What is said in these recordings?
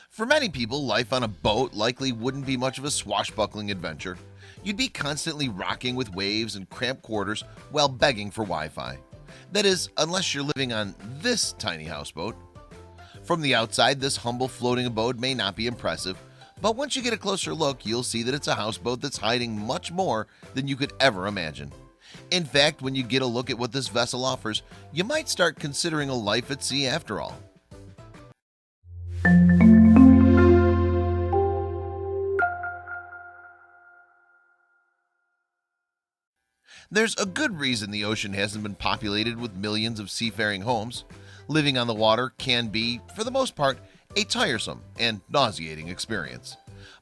For many people, life on a boat likely wouldn't be much of a swashbuckling adventure. You'd be constantly rocking with waves and cramped quarters while begging for Wi-Fi. That is, unless you're living on this tiny houseboat. From the outside, this humble floating abode may not be impressive, but once you get a closer look, you'll see that it's a houseboat that's hiding much more than you could ever imagine. In fact, when you get a look at what this vessel offers, you might start considering a life at sea after all. There's a good reason the ocean hasn't been populated with millions of seafaring homes. Living on the water can be, for the most part, a tiresome and nauseating experience.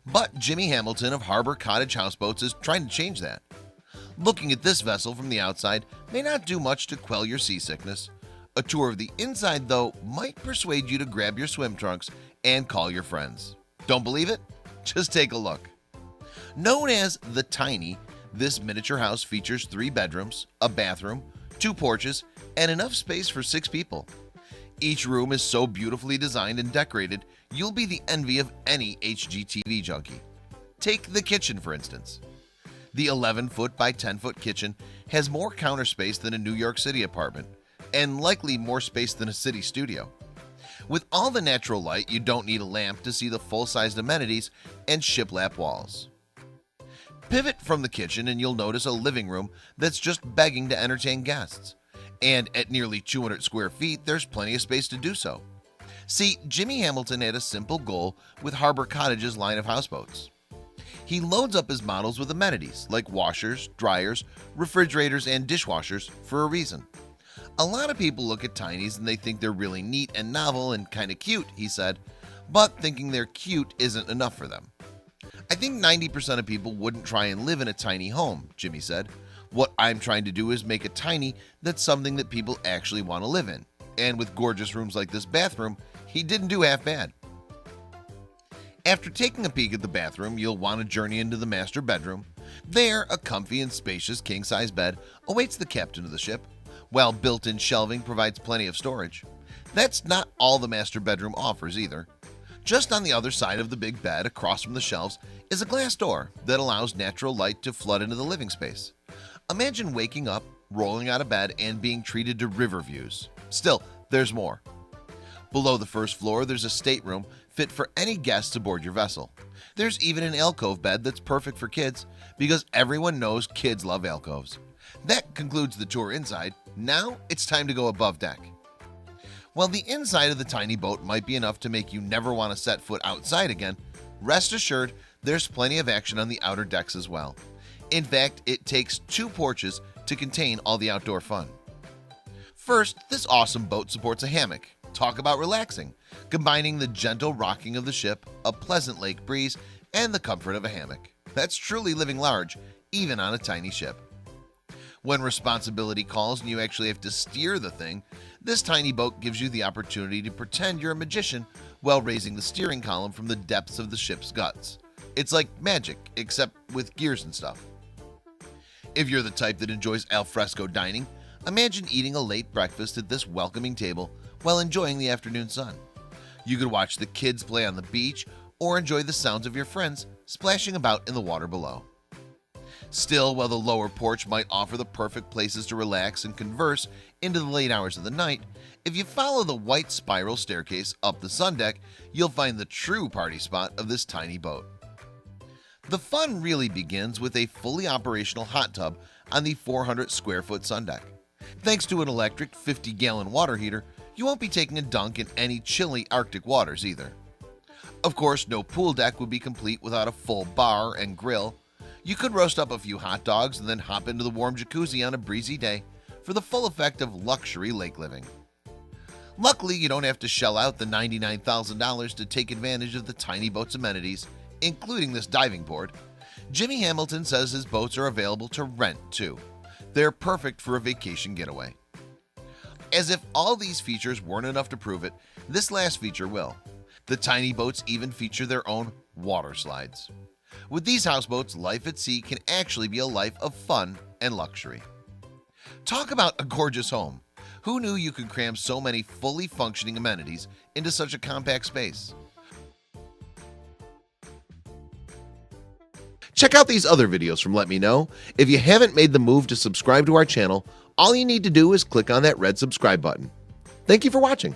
But Jimmy Hamilton of Harbor Cottage Houseboats is trying to change that. Looking at this vessel from the outside may not do much to quell your seasickness. A tour of the inside, though, might persuade you to grab your swim trunks and call your friends. Don't believe it? Just take a look. Known as the Tiny, this miniature house features 3 bedrooms, a bathroom, 2 porches, and enough space for 6 people. Each room is so beautifully designed and decorated, you'll be the envy of any HGTV junkie. Take the kitchen, for instance. The 11-foot by 10-foot kitchen has more counter space than a New York City apartment, and likely more space than a city studio. With all the natural light, you don't need a lamp to see the full-sized amenities and shiplap walls. Pivot from the kitchen and you'll notice a living room that's just begging to entertain guests. And at nearly 200 square feet, there's plenty of space to do so. See, Jimmy Hamilton had a simple goal with Harbor Cottage's line of houseboats. He loads up his models with amenities like washers, dryers, refrigerators, and dishwashers for a reason. A lot of people look at tinies and they think they're really neat and novel and kind of cute, he said, but thinking they're cute isn't enough for them. I think 90% of people wouldn't try and live in a tiny home, Jimmy said. What I'm trying to do is make a tiny that's something that people actually want to live in. And with gorgeous rooms like this bathroom, he didn't do half bad. After taking a peek at the bathroom, you'll want to journey into the master bedroom. There, a comfy and spacious king-size bed awaits the captain of the ship, while built-in shelving provides plenty of storage. That's not all the master bedroom offers either. Just on the other side of the big bed, across from the shelves, is a glass door that allows natural light to flood into the living space. Imagine waking up, rolling out of bed, and being treated to river views. Still, there's more. Below the first floor, there's a stateroom fit for any guests aboard your vessel. There's even an alcove bed that's perfect for kids because everyone knows kids love alcoves. That concludes the tour inside. Now it's time to go above deck. While the inside of the tiny boat might be enough to make you never want to set foot outside again, rest assured there's plenty of action on the outer decks as well. In fact, it takes 2 porches to contain all the outdoor fun. First, this awesome boat supports a hammock. Talk about relaxing, combining the gentle rocking of the ship, a pleasant lake breeze, and the comfort of a hammock. That's truly living large, even on a tiny ship. When responsibility calls and you actually have to steer the thing, this tiny boat gives you the opportunity to pretend you're a magician while raising the steering column from the depths of the ship's guts. It's like magic, except with gears and stuff. If you're the type that enjoys al fresco dining, imagine eating a late breakfast at this welcoming table while enjoying the afternoon sun. You could watch the kids play on the beach or enjoy the sounds of your friends splashing about in the water below. Still, while the lower porch might offer the perfect places to relax and converse into the late hours of the night, if you follow the white spiral staircase up the sun deck, you'll find the true party spot of this tiny boat. The fun really begins with a fully operational hot tub on the 400 square foot sun deck. Thanks to an electric 50-gallon water heater, you won't be taking a dunk in any chilly Arctic waters either. Of course, no pool deck would be complete without a full bar and grill. You could roast up a few hot dogs and then hop into the warm jacuzzi on a breezy day for the full effect of luxury lake living. Luckily, you don't have to shell out the $99,000 to take advantage of the tiny boat's amenities, including this diving board. Jimmy Hamilton says his boats are available to rent too. They're perfect for a vacation getaway. As if all these features weren't enough to prove it, this last feature will. The tiny boats even feature their own water slides. With these houseboats, life at sea can actually be a life of fun and luxury. Talk about a gorgeous home. Who knew you could cram so many fully functioning amenities into such a compact space? Check out these other videos from Let Me Know. If you haven't made the move to subscribe to our channel, all you need to do is click on that red subscribe button. Thank you for watching.